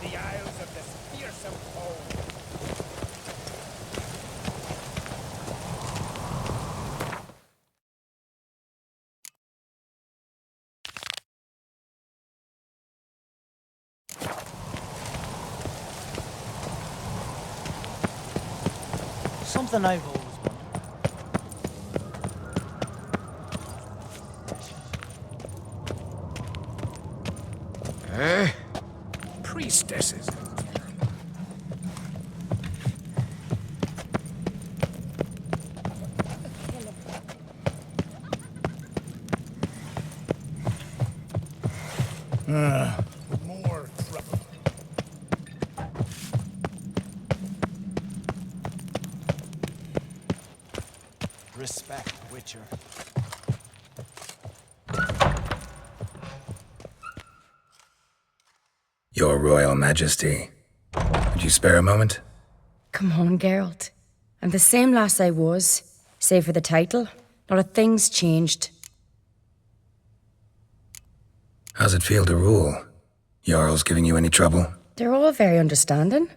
the isles of this fearsome foe. Something I've always wondered. Priestesses. More trouble. Respect, Witcher. Your Royal Majesty. Would you spare a moment? Come on, Geralt. I'm the same lass I was, save for the title. Not a thing's changed. How's it feel to rule? Jarl's giving you any trouble? They're all very understanding.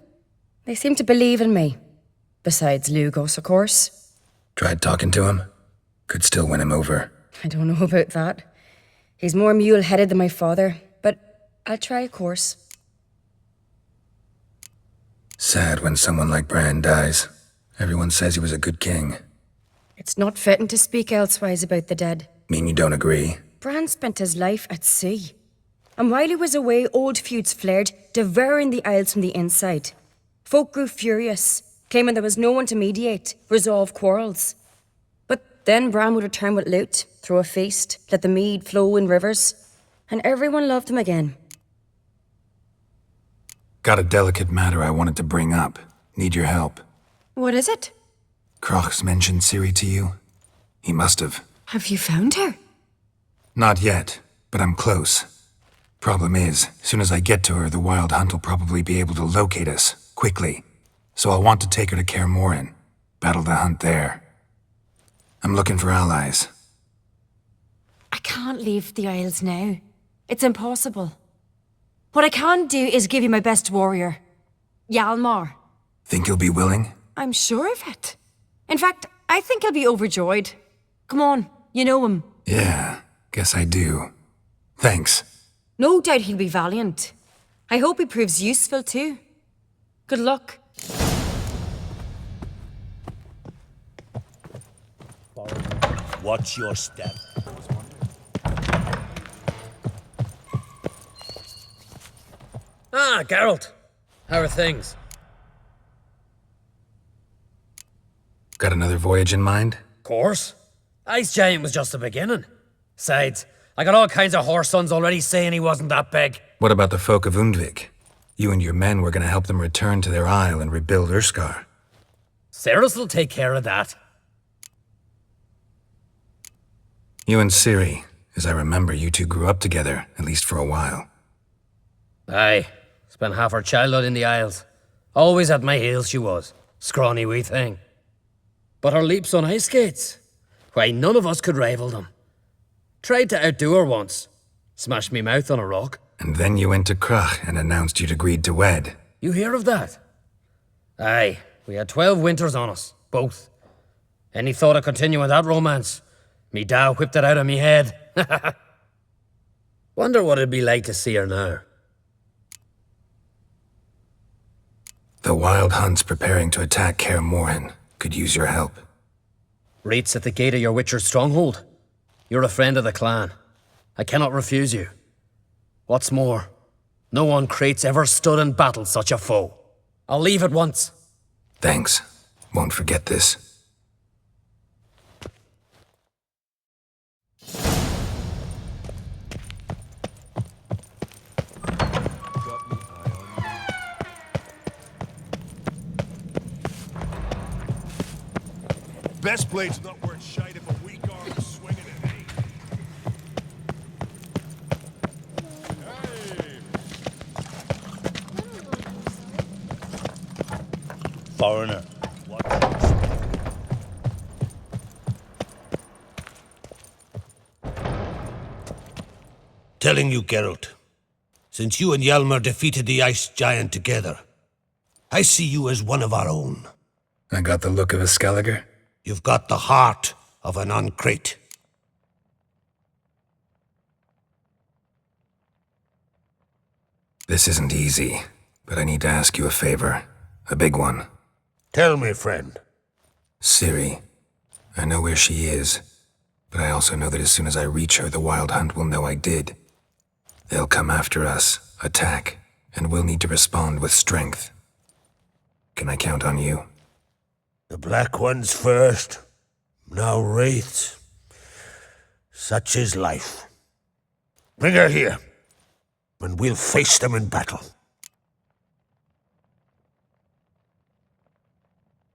They seem to believe in me. Besides Lugos, of course. Tried talking to him? Could still win him over. I don't know about that. He's more mule-headed than my father, but I'll try, of course. Sad when someone like Bran dies. Everyone says he was a good king. It's not fitting to speak elsewise about the dead. Mean you don't agree? Bran spent his life at sea. And while he was away, old feuds flared, devouring the Isles from the inside. Folk grew furious, claiming there was no one to mediate, resolve quarrels. But then Bran would return with loot, throw a feast, let the mead flow in rivers, and everyone loved him again. Got a delicate matter I wanted to bring up. Need your help. What is it? Crach's mentioned Ciri to you? He must have. Have you found her? Not yet, but I'm close. Problem is, soon as I get to her, the Wild Hunt will probably be able to locate us, quickly. So I'll want to take her to Kaer Morhen. Battle the hunt there. I'm looking for allies. I can't leave the Isles now. It's impossible. What I can do is give you my best warrior, Hjalmar. Think you'll be willing? I'm sure of it. In fact, I think he'll be overjoyed. Come on, you know him. Yeah, guess I do. Thanks. No doubt he'll be valiant. I hope he proves useful too. Good luck. Watch your step. Ah, Geralt. How are things? Got another voyage in mind? Course. Ice Giant was just the beginning. Besides, I got all kinds of horse sons already saying he wasn't that big. What about the folk of Undvik? You and your men were gonna help them return to their isle and rebuild Urskar. Cerys will take care of that. You and Ciri, as I remember, you two grew up together, at least for a while. Aye. Spent half her childhood in the Isles. Always at my heels she was. Scrawny wee thing. But her leaps on ice skates, why, none of us could rival them. Tried to outdo her once. Smashed me mouth on a rock. And then you went to Crach and announced you'd agreed to wed. You hear of that? Aye, we had 12 winters on us, both. Any thought of continuing that romance? Me da whipped it out of me head. Wonder what it'd be like to see her now. The Wild Hunt's preparing to attack Kaer Morhen. Could use your help. Rates at the gate of your Witcher's stronghold. You're a friend of the clan. I cannot refuse you. What's more, no one Crate's ever stood and battled such a foe. I'll leave at once. Thanks. Won't forget this. Best blade's not worth shite if a weak arm is swinging it, eh? Foreigner, watch your step. Telling you, Geralt. since you and Hjalmar defeated the ice giant together. I see you as one of our own. I got the look of a Skelliger? You've got the heart of an Uncrate. This isn't easy, but I need to ask you a favor. A big one. Tell me, friend. Ciri. I know where she is, but I also know that as soon as I reach her, the Wild Hunt will know I did. They'll come after us, attack, and we'll need to respond with strength. Can I count on you? The Black Ones first, now Wraiths. Such is life. Bring her here, and we'll face them in battle.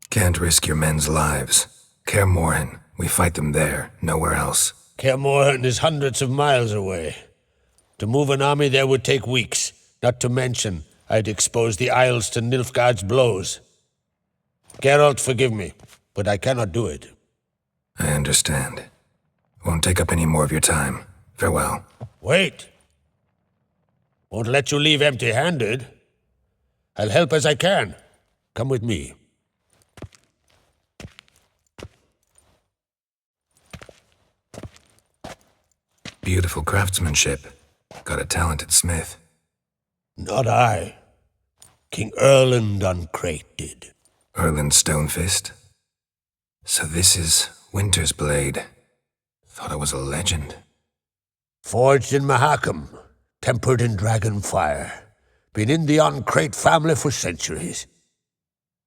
Can't risk your men's lives. Kaer Morhen, we fight them there, nowhere else. Kaer Morhen is hundreds of miles away. To move an army there would take weeks, not to mention I'd expose the Isles to Nilfgaard's blows. Geralt, forgive me, but I cannot do it. I understand. Won't take up any more of your time. Farewell. Wait! Won't let you leave empty-handed. I'll help as I can. Come with me. Beautiful craftsmanship. Got a talented smith. Not I. King Erland Uncrate did. Erland Stonefist? So this is Winter's Blade. Thought I was a legend. Forged in Mahakam, tempered in dragon fire. Been in the Uncrate family for centuries.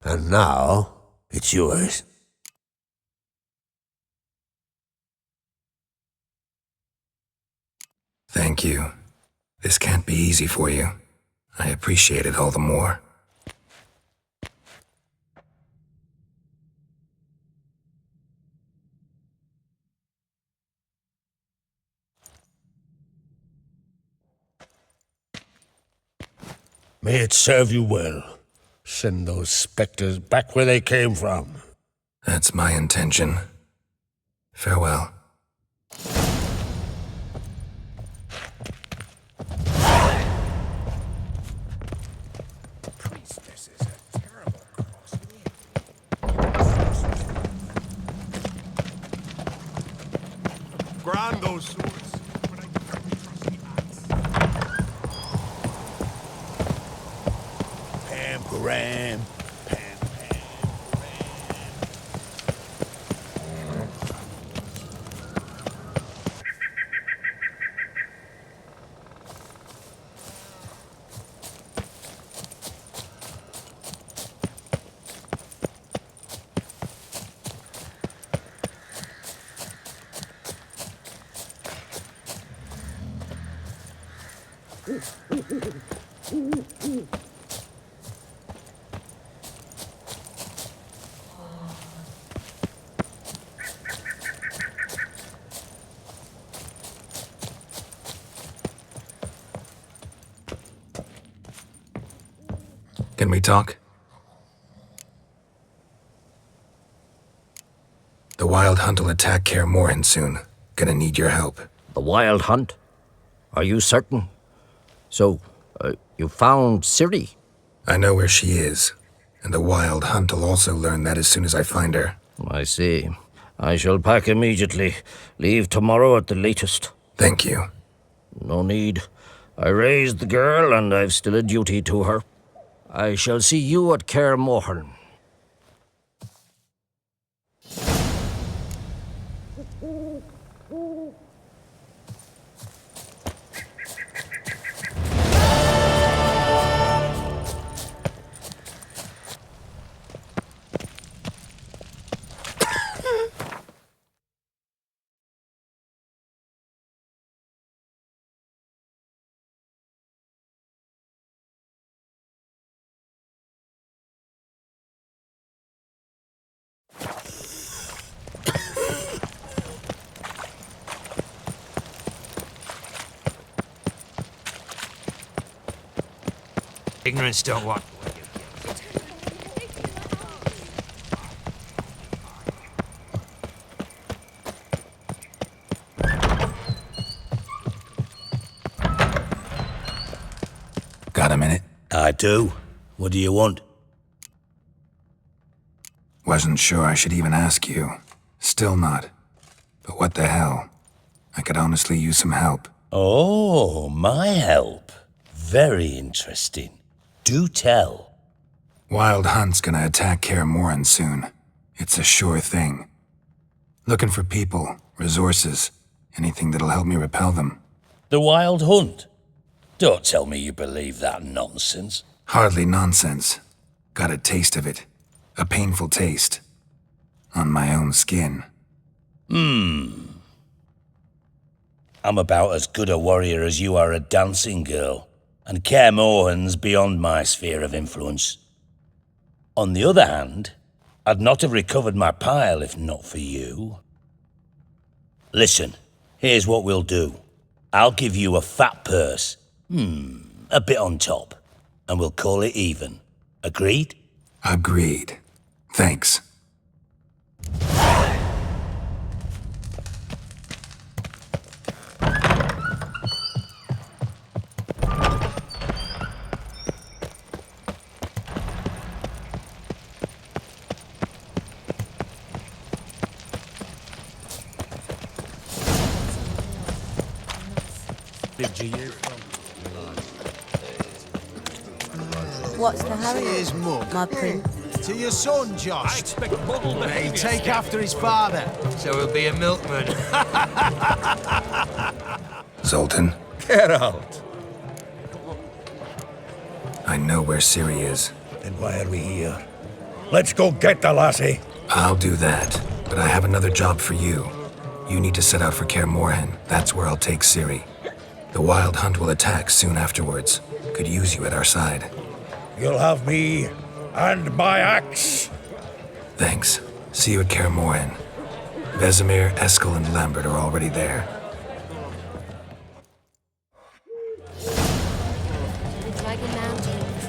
And now, it's yours. Thank you. This can't be easy for you. I appreciate it all the more. May it serve you well. Send those specters back where they came from. That's my intention. Farewell. Priestess is a terrible crossway. Grand those swords, but I firmly trust the axe. Pam, Param. Can we talk? The Wild Hunt will attack Kaer Morhen soon. Gonna need your help. The Wild Hunt? Are you certain? So, you found Ciri? I know where she is, and the Wild Hunt will also learn that as soon as I find her. I see. I shall pack immediately. Leave tomorrow at the latest. Thank you. No need. I raised the girl, and I've still a duty to her. I shall see you at Kaer Morhen. Ignorance don't walk. do. What do you want? Wasn't sure I should even ask you. Still not. But what the hell? I could honestly use some help. Oh, my help. Very interesting. Do tell. Wild Hunt's gonna attack Kaer Morhen soon. It's a sure thing. Looking for people, resources, anything that'll help me repel them. The Wild Hunt? Don't tell me you believe that nonsense. Hardly nonsense. Got a taste of it. A painful taste. On my own skin. I'm about as good a warrior as you are a dancing girl, and Kaer Morhen's beyond my sphere of influence. On the other hand, I'd not have recovered my pile if not for you. Listen, here's what we'll do. I'll give you a fat purse. A bit on top. And we'll call it even. Agreed? Agreed. Thanks. What's the hurry? Here's Mug. My prince. To your son, Josh. I expect muddled He behaviour. take after his father. So he'll be a milkman. Zoltan, Get out. I know where Ciri is. Then why are we here? Let's go get the lassie. I'll do that, but I have another job for you. You need to set out for Kaer Morhen. That's where I'll take Ciri. The Wild Hunt will attack soon afterwards. Could use you at our side. You'll have me and my axe. Thanks. See you at Kaer Morhen. Vesemir, Eskel, and Lambert are already there. The Dragon Mountains.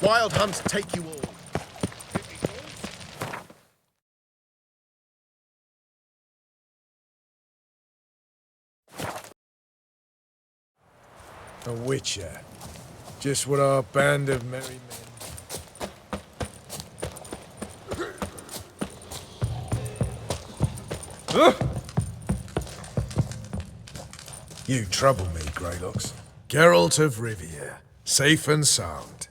Wild hunts take you all. A witcher. Just what our band of merry men. You trouble me, Greylocks. Geralt of Rivia. Safe and sound.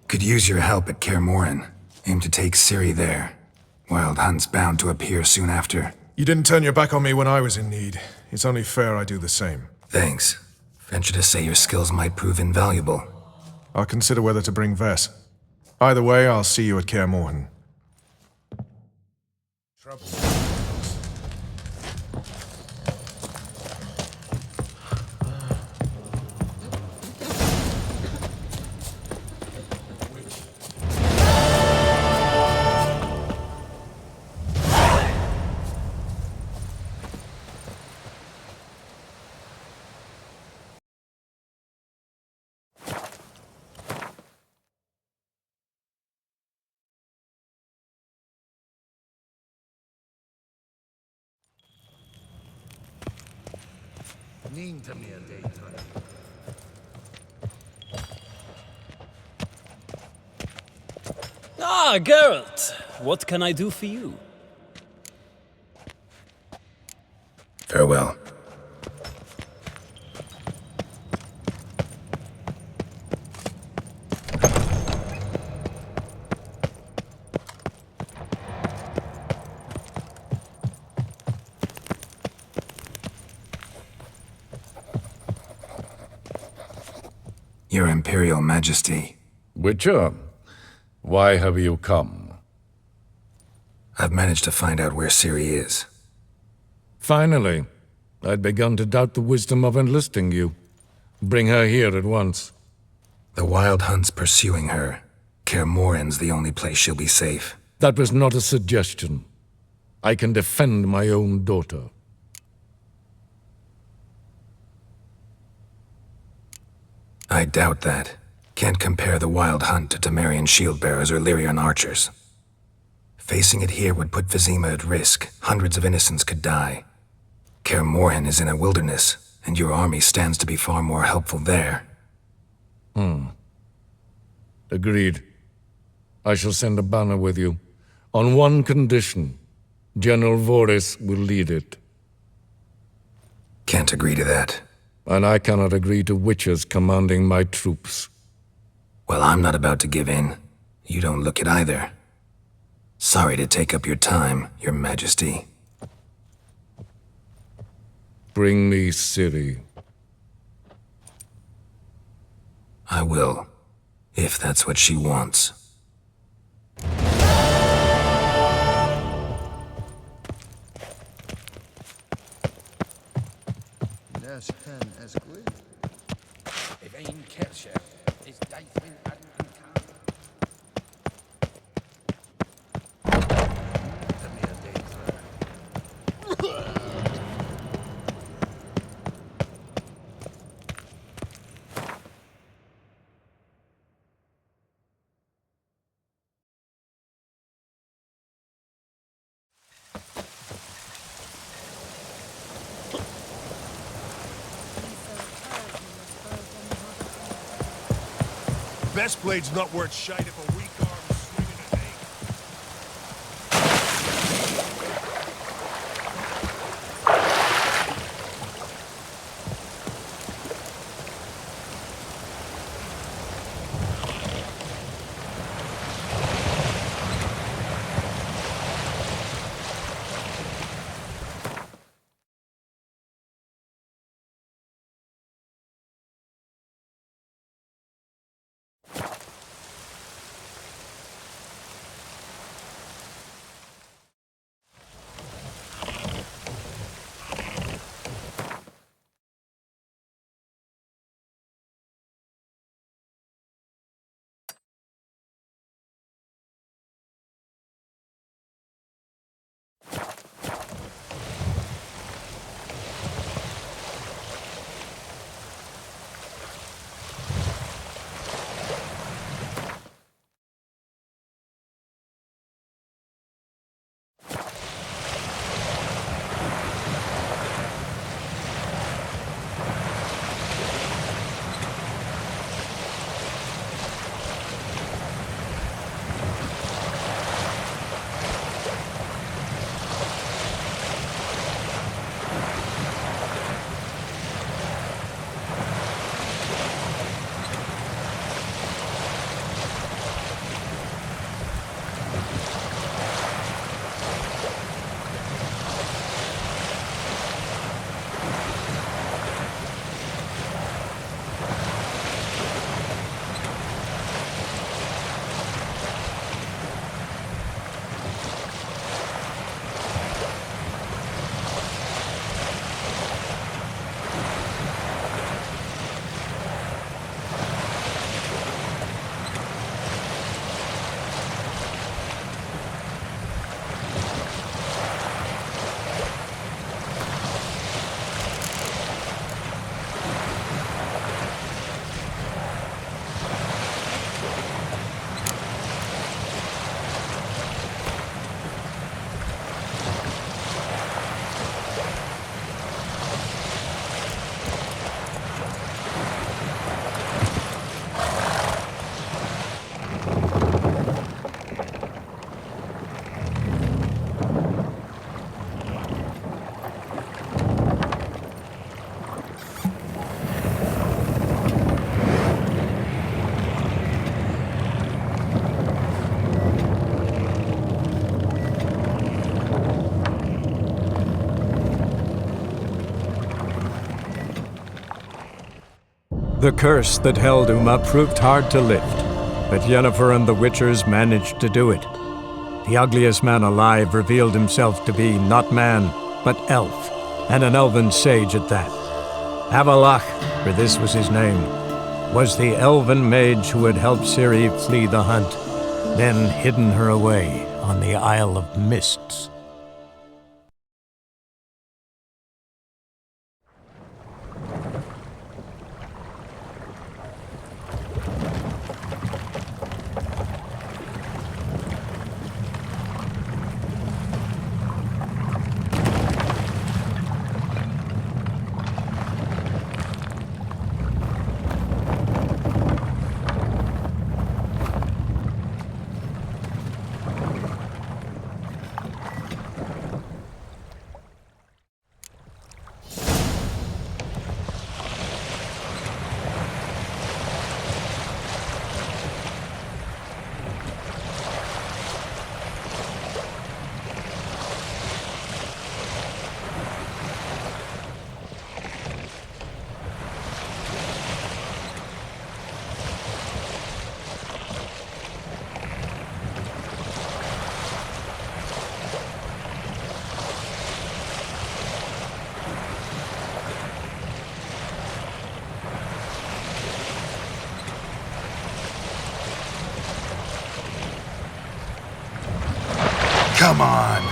Could use your help at Kaer Morhen. Aim to take Ciri there. Wild Hunt's bound to appear soon after. You didn't turn your back on me when I was in need. It's only fair I do the same. Thanks. Venture to say your skills might prove invaluable. I'll consider whether to bring Vess. Either way, I'll see you at Kaer Morhen. Trouble. Ah, Geralt! What can I do for you? Farewell. Your Imperial Majesty. Witcher, why have you come? I've managed to find out where Ciri is. Finally. I'd begun to doubt the wisdom of enlisting you. Bring her here at once. The Wild Hunt's pursuing her. Kaer Morhen's the only place she'll be safe. That was not a suggestion. I can defend my own daughter. I doubt that. Can't compare the Wild Hunt to Temerian shield bearers or Lyrian archers. Facing it here would put Vizima at risk. Hundreds of innocents could die. Kaer Morhen is in a wilderness, and your army stands to be far more helpful there. Agreed. I shall send a banner with you. On one condition. General Voris will lead it. Can't agree to that. And I cannot agree to witches commanding my troops. Well, I'm not about to give in. You don't look it either. Sorry to take up your time, Your Majesty. Bring me Ciri. I will, if that's what she wants. Best blade's not worth shite if a weak arm's swinging a name. The curse that held Uma proved hard to lift, but Yennefer and the Witchers managed to do it. The ugliest man alive revealed himself to be not man, but elf, and an elven sage at that. Avalach, for this was his name, was the elven mage who had helped Ciri flee the hunt, then hidden her away on the Isle of Mists. Come on.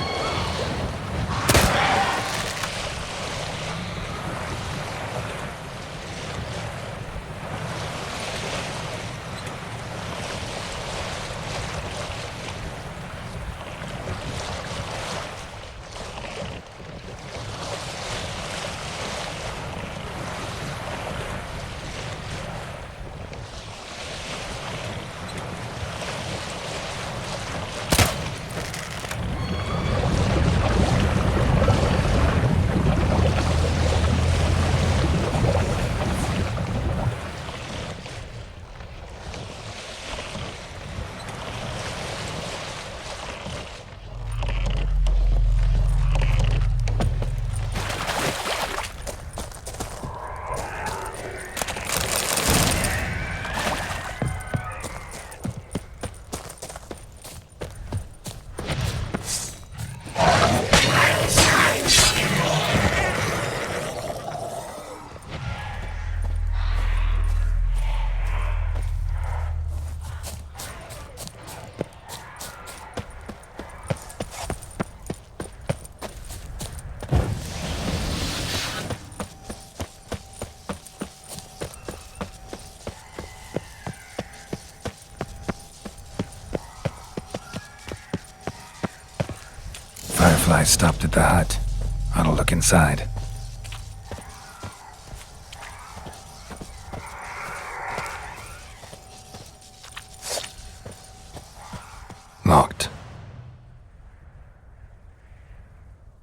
Firefly stopped at the hut. I'll look inside. Locked.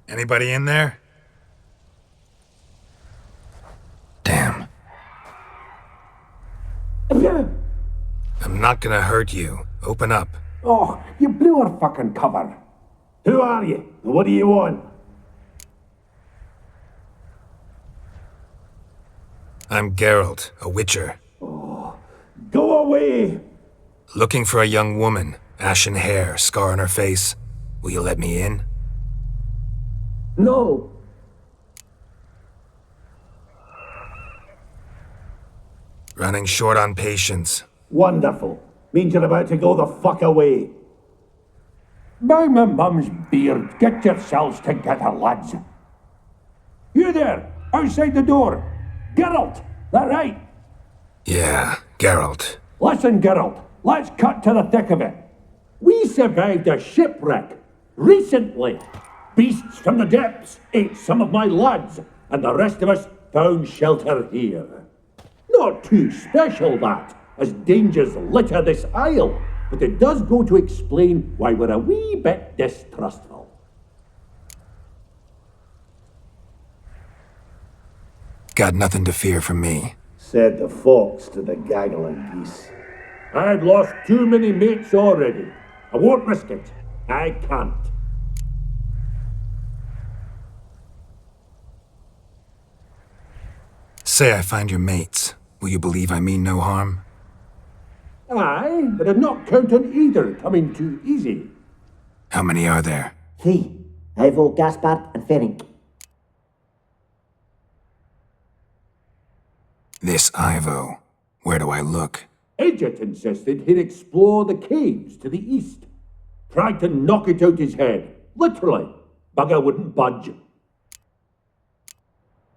Anybody in there? Damn. I'm not gonna hurt you. Open up. Oh, you blew our fucking cover. Who are you? And what do you want? I'm Geralt, a witcher. Go away! Looking for a young woman. Ashen hair, scar on her face. Will you let me in? No. Running short on patience. Wonderful. Means you're about to go the fuck away. By my mum's beard, get yourselves together, lads. You there, outside the door. Geralt, that right? Yeah, Geralt. Listen, Geralt, let's cut to the thick of it. We survived a shipwreck recently. Beasts from the depths ate some of my lads, and the rest of us found shelter here. Not too special, that, as dangers litter this isle, but it does go to explain why we're a wee bit distrustful. Got nothing to fear from me. Said the fox to the gaggling geese. I've lost too many mates already. I won't risk it. I can't. Say I find your mates. Will you believe I mean no harm? Aye, but I'd not count on either coming too easy. How many are there? 3. Ivo, Gaspard, and Ferenc. This Ivo. Where do I look? Edget insisted he'd explore the caves to the east. Tried to knock it out his head. Literally. Bugger wouldn't budge.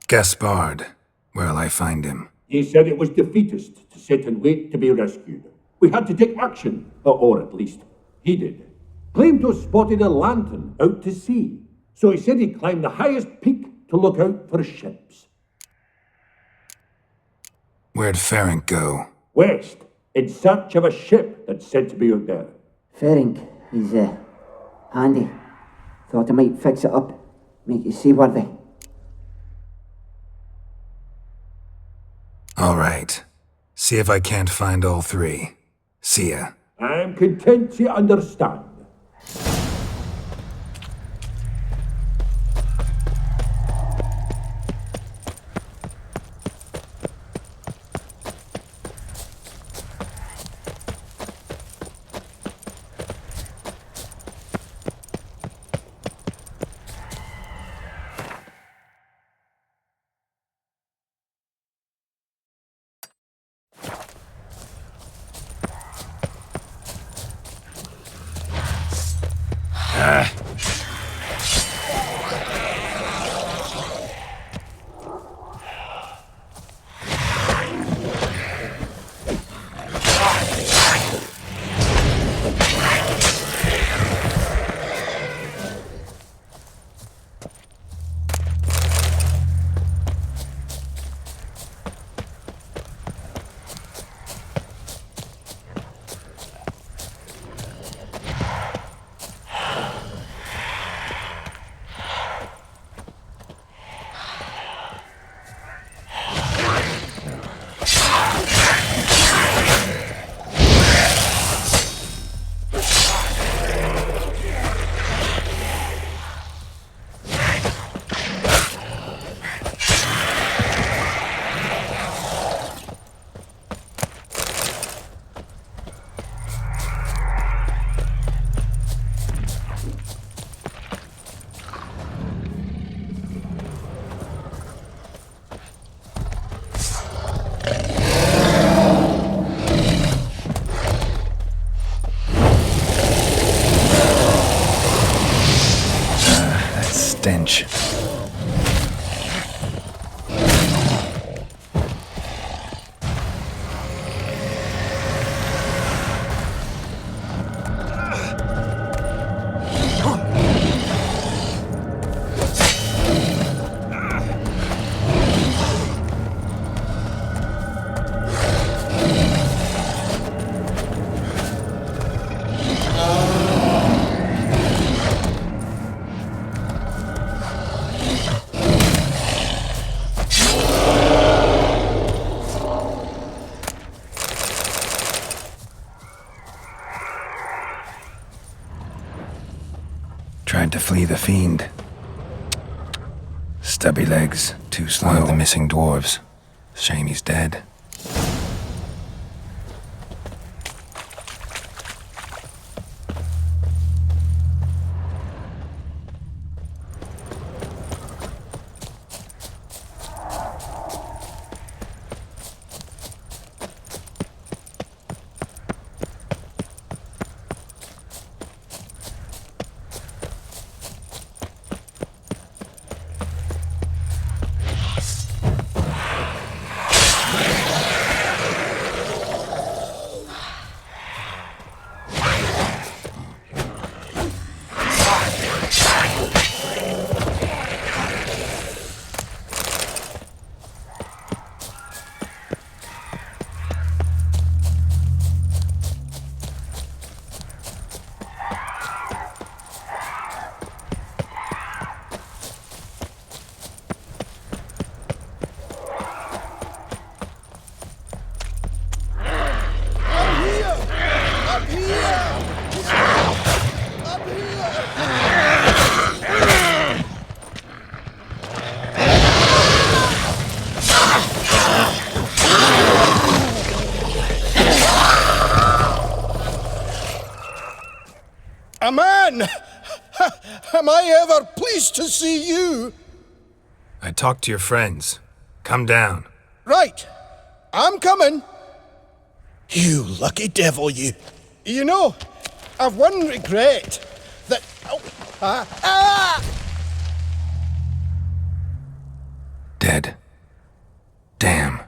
Gaspard. Where'll I find him? He said it was defeatist to sit and wait to be rescued. We had to take action, or at least he did. Claimed to have spotted a lantern out to sea, so he said he'd climb the highest peak to look out for ships. Where'd Ferenc go? West, in search of a ship that's said to be out there. Ferenc, he's handy. Thought I might fix it up, make it seaworthy. All right. See if I can't find all 3. See ya. I'm content you understand. stench. Tried to flee the fiend. Stubby legs, too slow. One of the missing dwarves. Shame he's dead. A man! Am I ever pleased to see you? I talked to your friends. Come down. Right. I'm coming. You lucky devil, you. You know, I've one regret. That... Dead. Damn.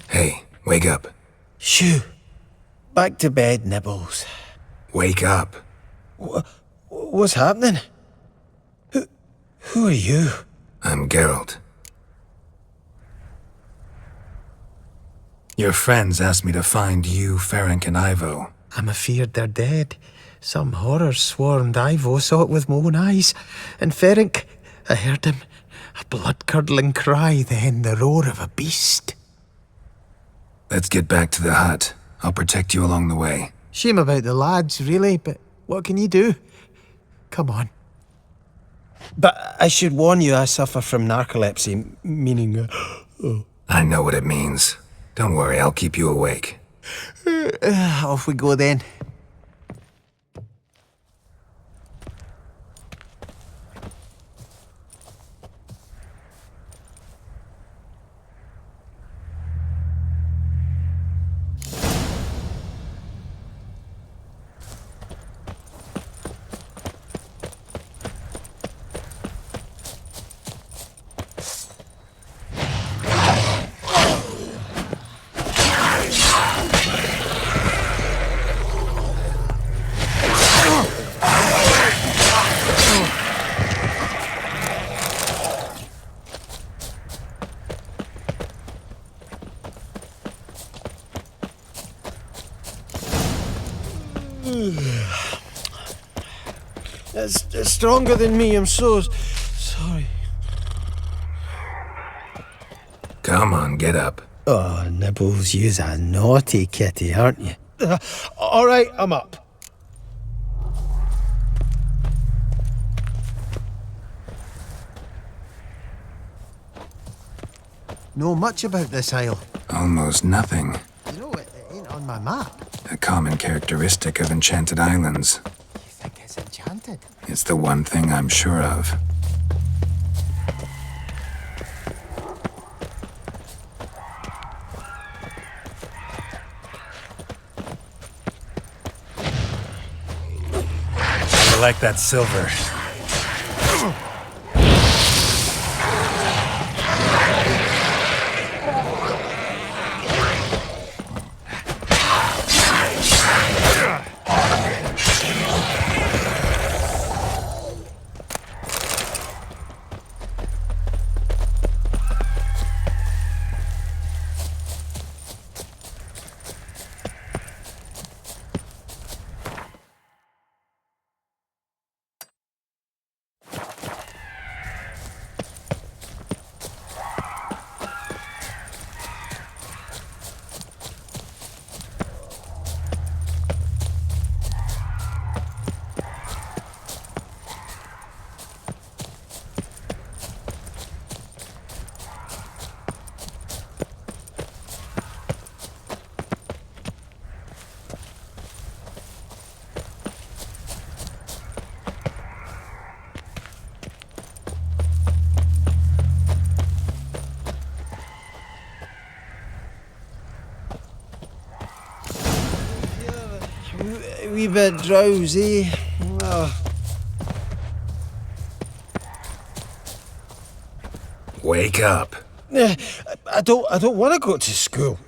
Hey, wake up. Shoo. Back to bed, Nibbles. Wake up. What's happening? Who are you? I'm Geralt. Your friends asked me to find you, Ferenc, and Ivo. I'm afeard they're dead. Some horror swarmed Ivo, saw it with my own eyes. And Ferenc, I heard him. A blood-curdling cry, then the roar of a beast. Let's get back to the hut. I'll protect you along the way. Shame about the lads, really, but what can you do? Come on. But I should warn you, I suffer from narcolepsy, meaning... I know what it means. Don't worry, I'll keep you awake. Off we go then. It's stronger than me, I'm so sorry. Come on, get up. Oh, Nibbles, you's a naughty kitty, aren't you? All right, I'm up. Know much about this isle? Almost nothing. You know, it ain't on my map. A common characteristic of enchanted islands. You think it's enchanted? It's the one thing I'm sure of. I like that silver. A wee bit drowsy. Oh. Wake up. I don't want to go to school.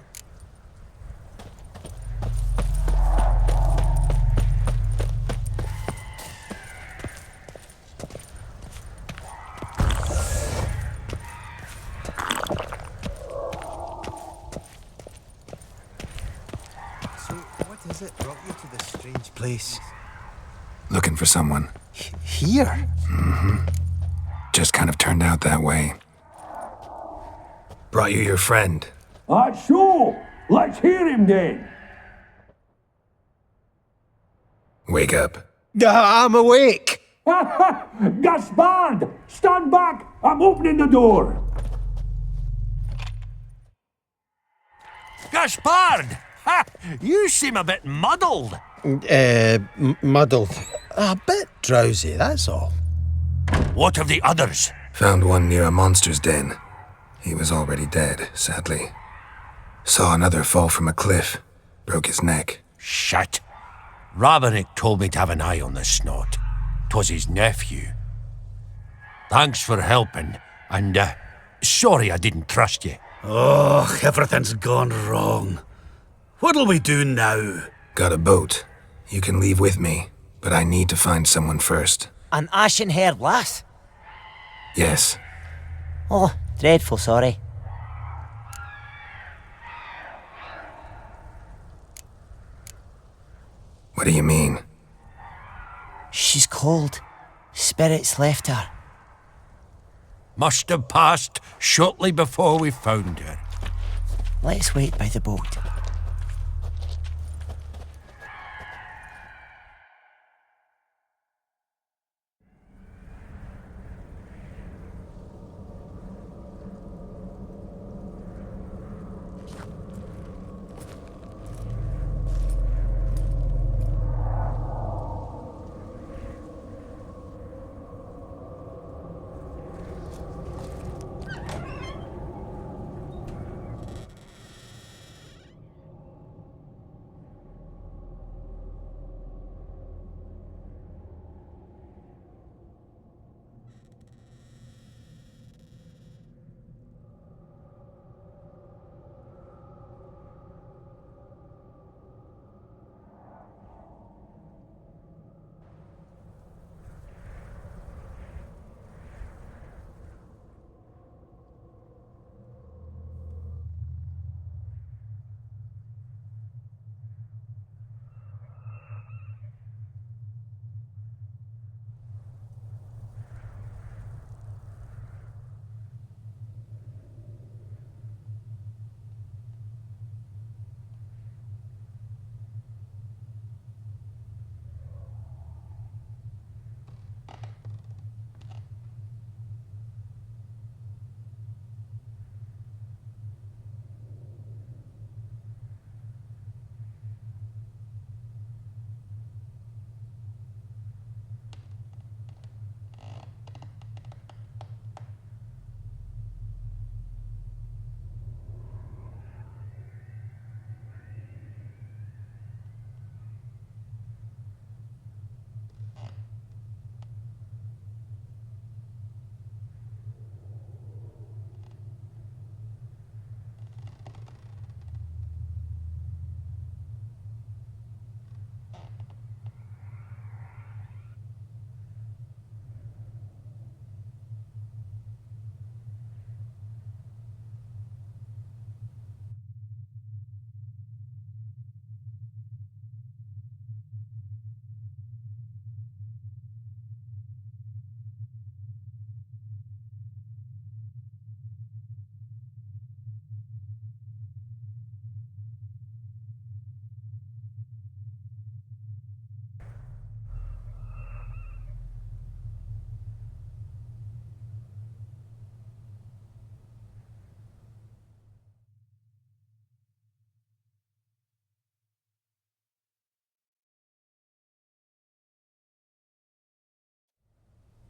Is it brought you to this strange place? Looking for someone. Here? Mm-hmm. Just kind of turned out that way. Brought you your friend. So, let's hear him then. Wake up. I'm awake. Gaspard, stand back. I'm opening the door. Gaspard! Ha! You seem a bit muddled. Muddled. A bit drowsy, that's all. What of the others? Found one near a monster's den. He was already dead, sadly. Saw another fall from a cliff. Broke his neck. Shit. Ravenik told me to have an eye on the snot. 'Twas his nephew. Thanks for helping, and sorry I didn't trust you. Oh, everything's gone wrong. What'll we do now? Got a boat. You can leave with me, but I need to find someone first. An ashen-haired lass? Yes. Oh, dreadful sorry. What do you mean? She's cold. Spirits left her. Must have passed shortly before we found her. Let's wait by the boat.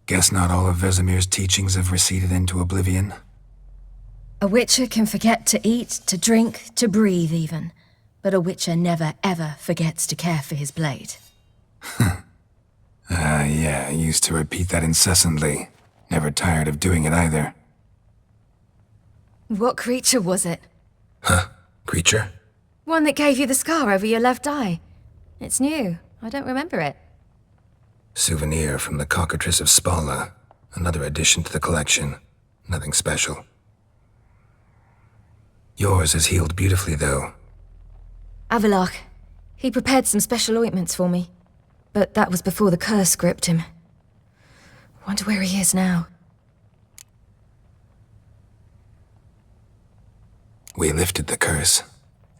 Guess not all of Vesemir's teachings have receded into oblivion. A witcher can forget to eat, to drink, to breathe even. But a witcher never ever forgets to care for his blade. Yeah, I used to repeat that incessantly. Never tired of doing it either. What creature was it? Creature? One that gave you the scar over your left eye. It's new. I don't remember it. Souvenir from the cockatrice of Spala. Another addition to the collection. Nothing special. Yours has healed beautifully, though. Avalok. He prepared some special ointments for me. But that was before the curse gripped him. Wonder where he is now. We lifted the curse.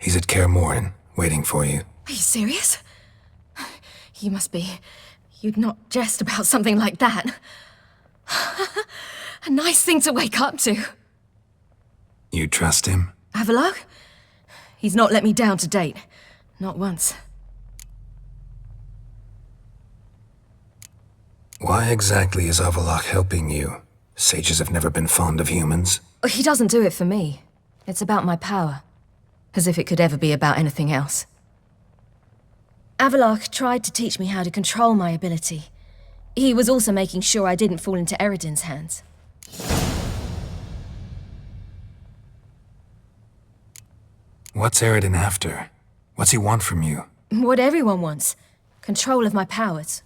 He's at Kaer Morhen, waiting for you. Are you serious? You must be. You'd not jest about something like that. A nice thing to wake up to. You trust him? Avalok? He's not let me down to date. Not once. Why exactly is Avalok helping you? Sages have never been fond of humans. He doesn't do it for me. It's about my power. As if it could ever be about anything else. Avalok tried to teach me how to control my ability. He was also making sure I didn't fall into Eredin's hands. What's Eredin after? What's he want from you? What everyone wants. Control of my powers.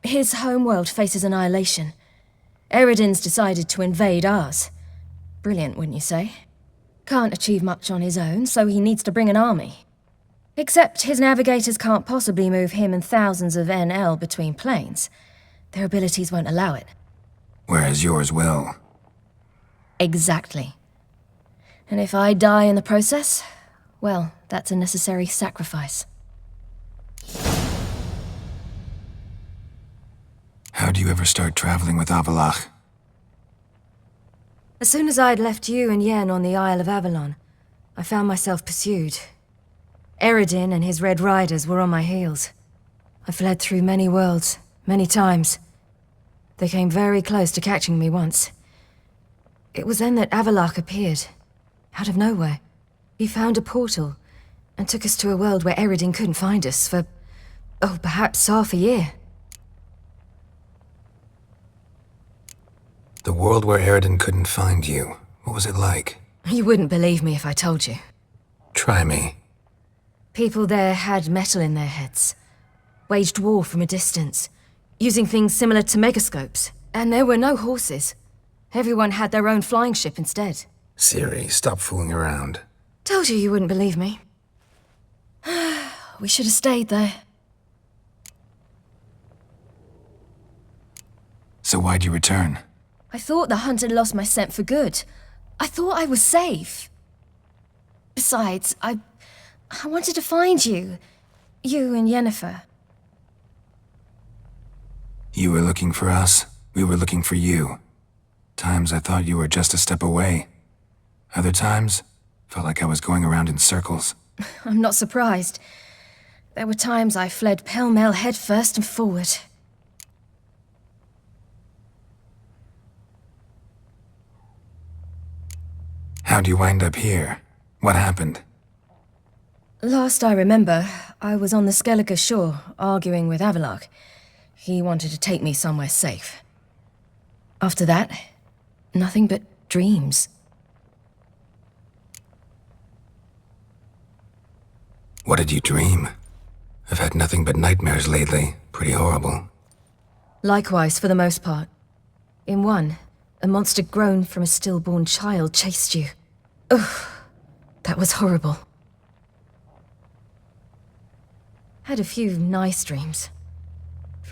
His homeworld faces annihilation. Eredin's decided to invade ours. Brilliant, wouldn't you say? Can't achieve much on his own, so he needs to bring an army. Except his navigators can't possibly move him and thousands of NL between planes. Their abilities won't allow it. Whereas yours will. Exactly. And if I die in the process, well, that's a necessary sacrifice. How do you ever start traveling with Avalok? As soon as I'd left you and Yen on the Isle of Avalon, I found myself pursued. Eredin and his Red Riders were on my heels. I fled through many worlds, many times. They came very close to catching me once. It was then that Avalok appeared, out of nowhere. He found a portal, and took us to a world where Eredin couldn't find us for, perhaps half a year. The world where Eredin couldn't find you. What was it like? You wouldn't believe me if I told you. Try me. People there had metal in their heads. Waged war from a distance, using things similar to megascopes. And there were no horses. Everyone had their own flying ship instead. Ciri, stop fooling around. Told you wouldn't believe me. We should have stayed there. So why'd you return? I thought the hunt had lost my scent for good. I thought I was safe. Besides, I wanted to find you. You and Yennefer. You were looking for us. We were looking for you. Times I thought you were just a step away. Other times, felt like I was going around in circles. I'm not surprised. There were times I fled pell-mell headfirst and forward. How'd you wind up here? What happened? Last I remember, I was on the Skellige shore, arguing with Avalok. He wanted to take me somewhere safe. After that, nothing but dreams. What did you dream? I've had nothing but nightmares lately. Pretty horrible. Likewise, for the most part. In one, a monster grown from a stillborn child chased you. Ugh, that was horrible. Had a few nice dreams.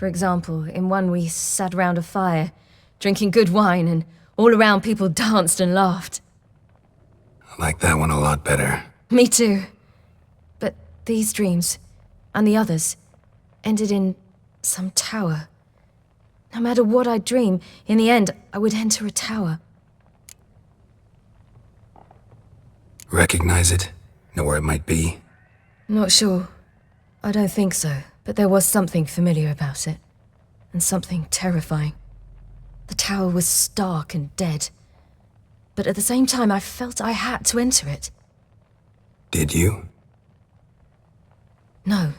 For example, in one we sat round a fire, drinking good wine, and all around people danced and laughed. I like that one a lot better. Me too. But these dreams, and the others, ended in some tower. No matter what I dream, in the end, I would enter a tower. Recognize it? Know where it might be? Not sure. I don't think so, but there was something familiar about it. And something terrifying. The tower was stark and dead. But at the same time, I felt I had to enter it. Did you? No.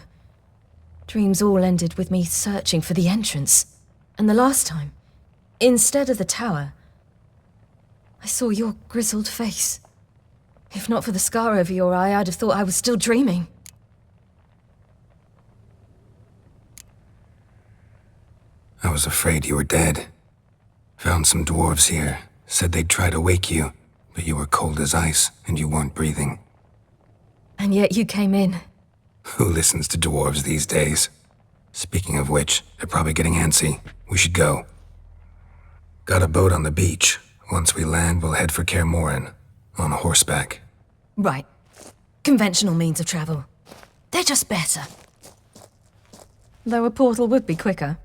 Dreams all ended with me searching for the entrance. And the last time, instead of the tower, I saw your grizzled face. If not for the scar over your eye, I'd have thought I was still dreaming. I was afraid you were dead. Found some dwarves here. Said they'd try to wake you, but you were cold as ice and you weren't breathing. And yet you came in. Who listens to dwarves these days? Speaking of which, they're probably getting antsy. We should go. Got a boat on the beach. Once we land, we'll head for Kaer Morhen. On horseback. Right. Conventional means of travel. They're just better. Though a portal would be quicker.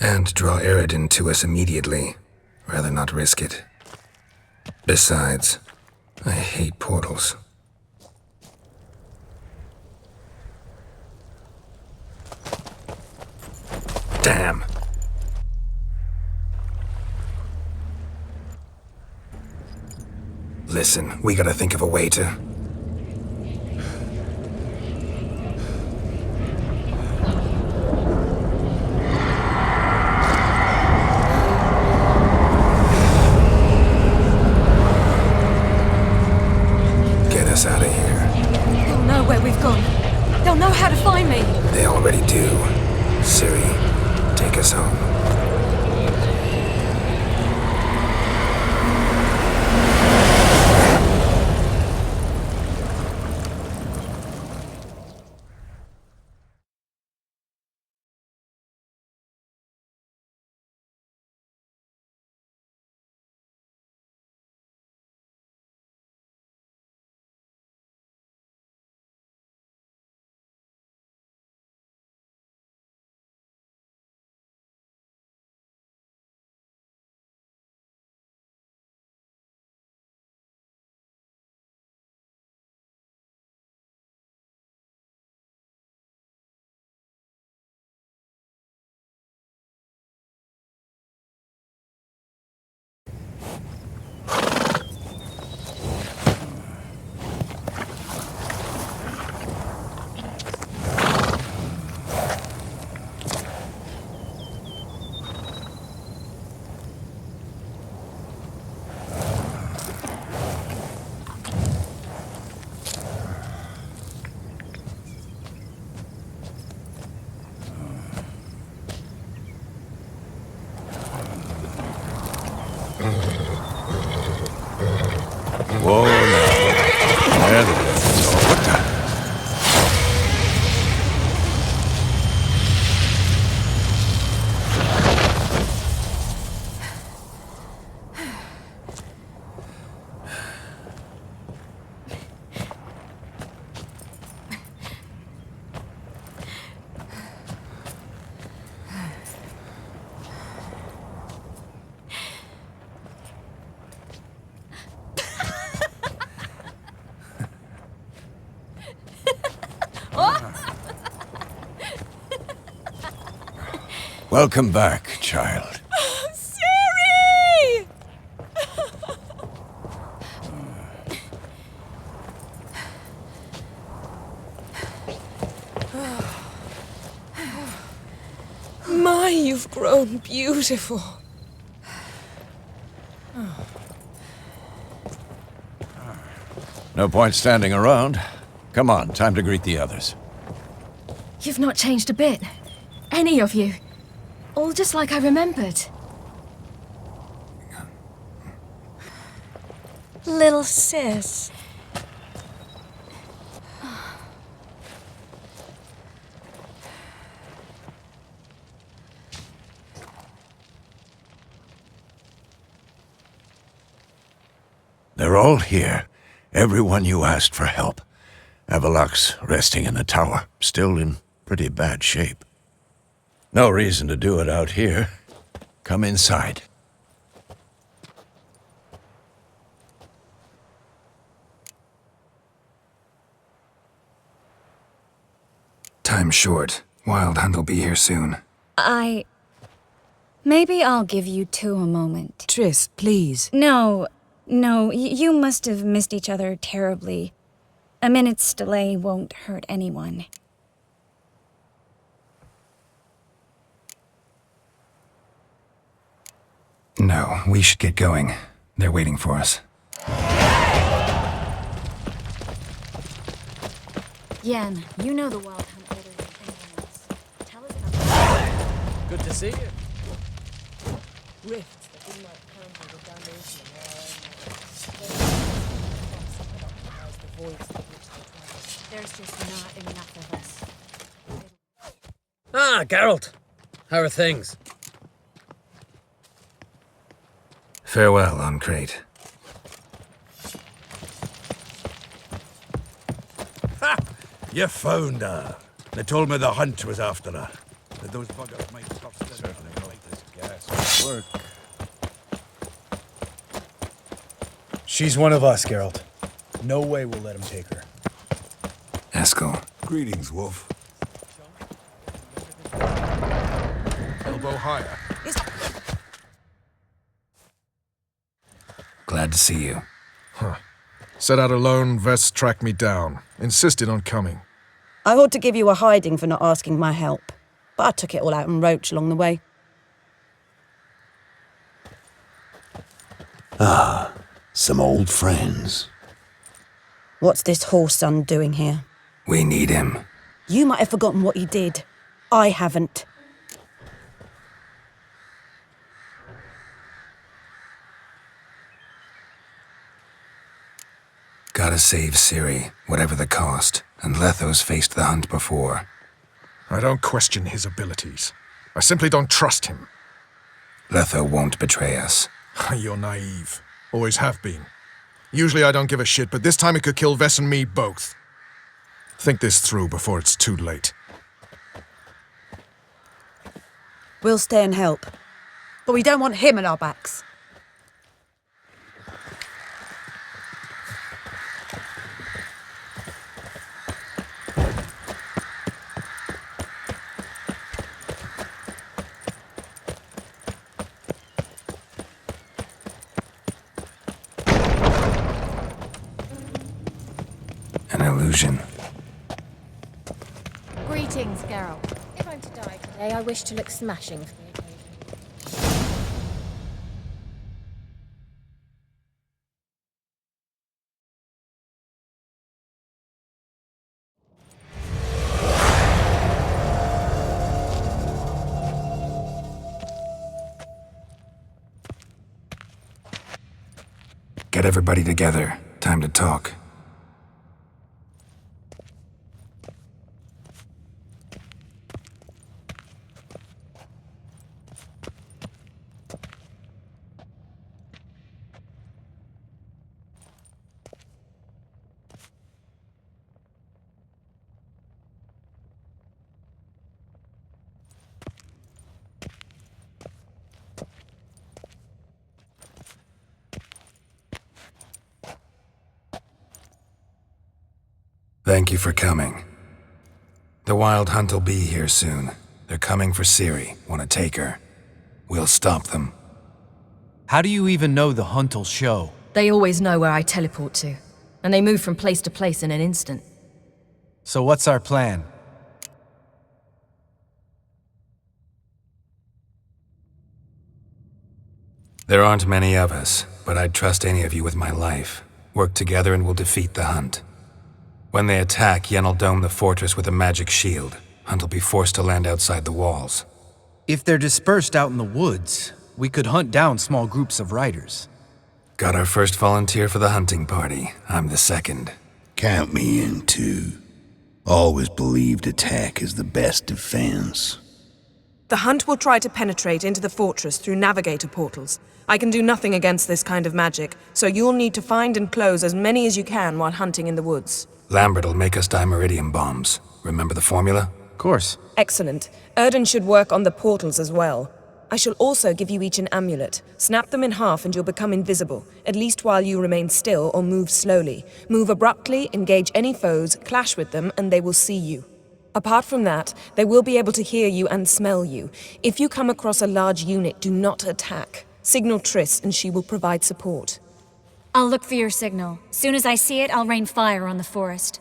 And draw Eridan to us immediately. Rather not risk it. Besides, I hate portals. Damn. Listen, we gotta think of a way to... Get us out of here. They'll know where we've gone. They'll know how to find me. They already do. Ciri, take us home. Whoa, now. There it is. What the? Welcome back, child. Ciri! My, you've grown beautiful. No point standing around. Come on, time to greet the others. You've not changed a bit. Any of you. All just like I remembered. Little sis. They're all here. Everyone you asked for help. Avalok's resting in the tower, still in pretty bad shape. No reason to do it out here. Come inside. Time's short. Wild Hunt will be here soon. Maybe I'll give you two a moment. Triss, please. No, you must have missed each other terribly. A minute's delay won't hurt anyone. No, we should get going. They're waiting for us. Yen, you know the Wild Hunt better than anyone else. Tell us about Good to see you. Rifts that do not counter the damnation There's just not enough of us. Ah, Geralt. How are things? Farewell, on Crate. Ha! You found her. They told me the hunt was after her. That those buggers might bust in and make this gas work. She's one of us, Geralt. No way we'll let him take her. Eskel. Greetings, Wolf. Elbow higher. Glad to see you. Huh. Set out alone, Vest tracked me down. Insisted on coming. I ought to give you a hiding for not asking my help, but I took it all out in Roach along the way. Ah, some old friends. What's this horse son doing here? We need him. You might have forgotten what he did. I haven't. Gotta save Ciri, whatever the cost. And Letho's faced the hunt before. I don't question his abilities. I simply don't trust him. Letho won't betray us. You're naive. Always have been. Usually I don't give a shit, but this time it could kill Vess and me both. Think this through before it's too late. We'll stay and help. But we don't want him at our backs. An illusion. Greetings, Geralt. If I'm to die today, I wish to look smashing for the occasion. Get everybody together. Time to talk. Thank you for coming. The Wild Hunt will be here soon. They're coming for Ciri. Want to take her? We'll stop them. How do you even know the hunt'll show? They always know where I teleport to, and they move from place to place in an instant. So what's our plan? There aren't many of us, but I'd trust any of you with my life. Work together and we'll defeat the Hunt. When they attack, Yen'll dome the fortress with a magic shield. Hunt'll be forced to land outside the walls. If they're dispersed out in the woods, we could hunt down small groups of riders. Got our first volunteer for the hunting party. I'm the second. Count me in too. Always believed attack is the best defense. The hunt will try to penetrate into the fortress through navigator portals. I can do nothing against this kind of magic, so you'll need to find and close as many as you can while hunting in the woods. Lambert'll make us dimeridium bombs. Remember the formula? Of course. Excellent. Erden should work on the portals as well. I shall also give you each an amulet. Snap them in half and you'll become invisible, at least while you remain still or move slowly. Move abruptly, engage any foes, clash with them, and they will see you. Apart from that, they will be able to hear you and smell you. If you come across a large unit, do not attack. Signal Triss and she will provide support. I'll look for your signal. Soon as I see it, I'll rain fire on the forest.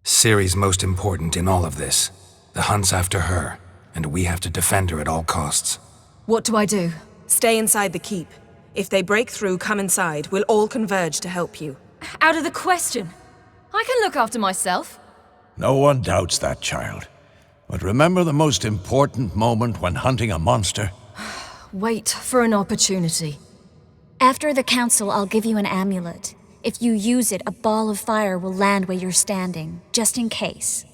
Ciri's most important in all of this. The hunt's after her, and we have to defend her at all costs. What do I do? Stay inside the keep. If they break through, come inside. We'll all converge to help you. Out of the question. I can look after myself. No one doubts that, child. But remember the most important moment when hunting a monster? Wait for an opportunity. After the council, I'll give you an amulet. If you use it, a ball of fire will land where you're standing, just in case.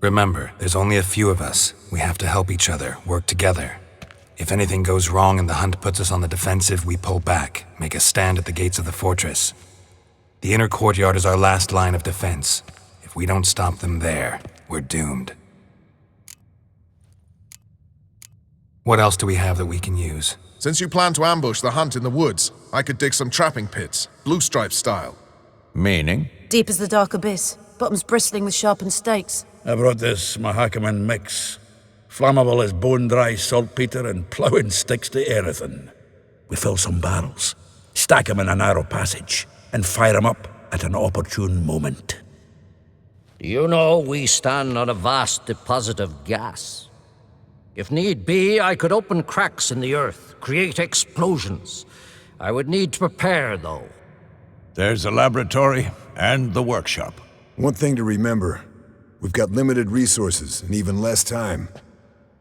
Remember, there's only a few of us. We have to help each other, work together. If anything goes wrong and the hunt puts us on the defensive, we pull back, make a stand at the gates of the fortress. The inner courtyard is our last line of defense. If we don't stop them there, we're doomed. What else do we have that we can use? Since you plan to ambush the hunt in the woods, I could dig some trapping pits, blue stripe style. Meaning? Deep as the dark abyss, bottoms bristling with sharpened stakes. I brought this Mahakaman mix. Flammable as bone-dry saltpeter and ploughing sticks to everything. We fill some barrels, stack 'em in a narrow passage, and fire 'em up at an opportune moment. You know, we stand on a vast deposit of gas. If need be, I could open cracks in the earth, create explosions. I would need to prepare, though. There's the laboratory and the workshop. One thing to remember, we've got limited resources and even less time.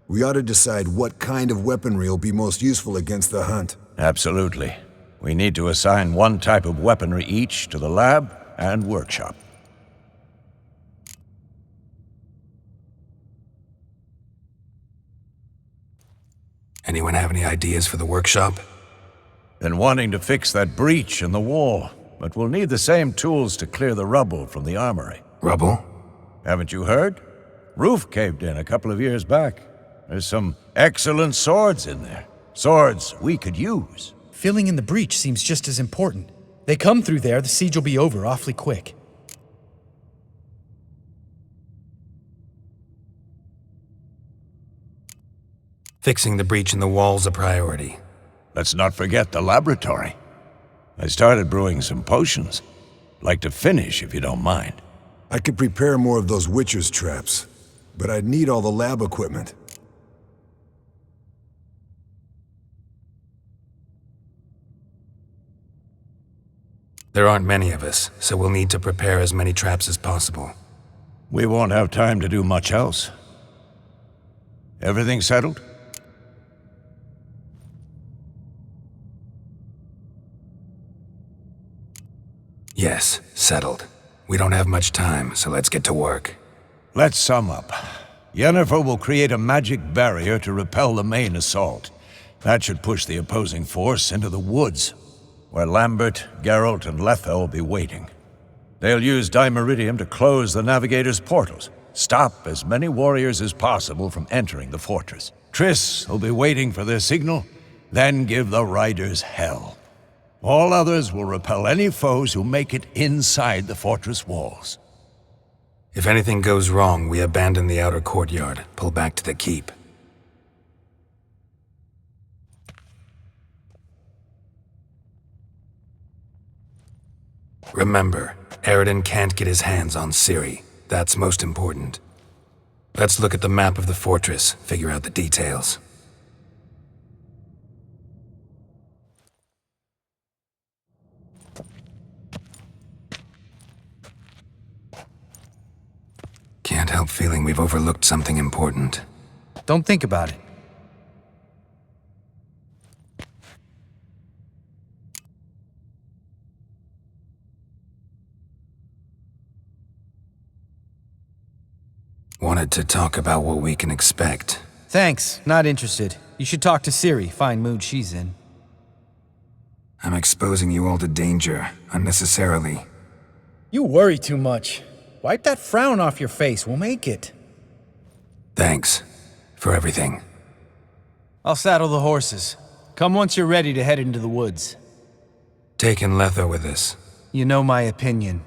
We ought to decide what kind of weaponry will be most useful against the hunt. Absolutely. We need to assign one type of weaponry each to the lab and workshop. Anyone have any ideas for the workshop? Been wanting to fix that breach in the wall, but we'll need the same tools to clear the rubble from the armory. Rubble? Haven't you heard? Roof caved in a couple of years back. There's some excellent swords in there. Swords we could use. Filling in the breach seems just as important. They come through there, the siege will be over awfully quick. Fixing the breach in the wall's a priority. Let's not forget the laboratory. I started brewing some potions. Like to finish, if you don't mind. I could prepare more of those Witcher's traps, but I'd need all the lab equipment. There aren't many of us, so we'll need to prepare as many traps as possible. We won't have time to do much else. Everything settled? Yes, settled. We don't have much time, so let's get to work. Let's sum up. Yennefer will create a magic barrier to repel the main assault. That should push the opposing force into the woods, where Lambert, Geralt, and Letha will be waiting. They'll use dimeridium to close the navigator's portals, stop as many warriors as possible from entering the fortress. Triss will be waiting for their signal, then give the riders hell. All others will repel any foes who make it inside the fortress walls. If anything goes wrong, we abandon the outer courtyard, pull back to the keep. Remember, Aridin can't get his hands on Ciri. That's most important. Let's look at the map of the fortress, figure out the details. Can't help feeling we've overlooked something important. Don't think about it. Wanted to talk about what we can expect. Thanks, not interested. You should talk to Ciri, fine mood she's in. I'm exposing you all to danger, unnecessarily. You worry too much. Wipe that frown off your face, we'll make it. Thanks. For everything. I'll saddle the horses. Come once you're ready to head into the woods. Taking Letho with us. You know my opinion.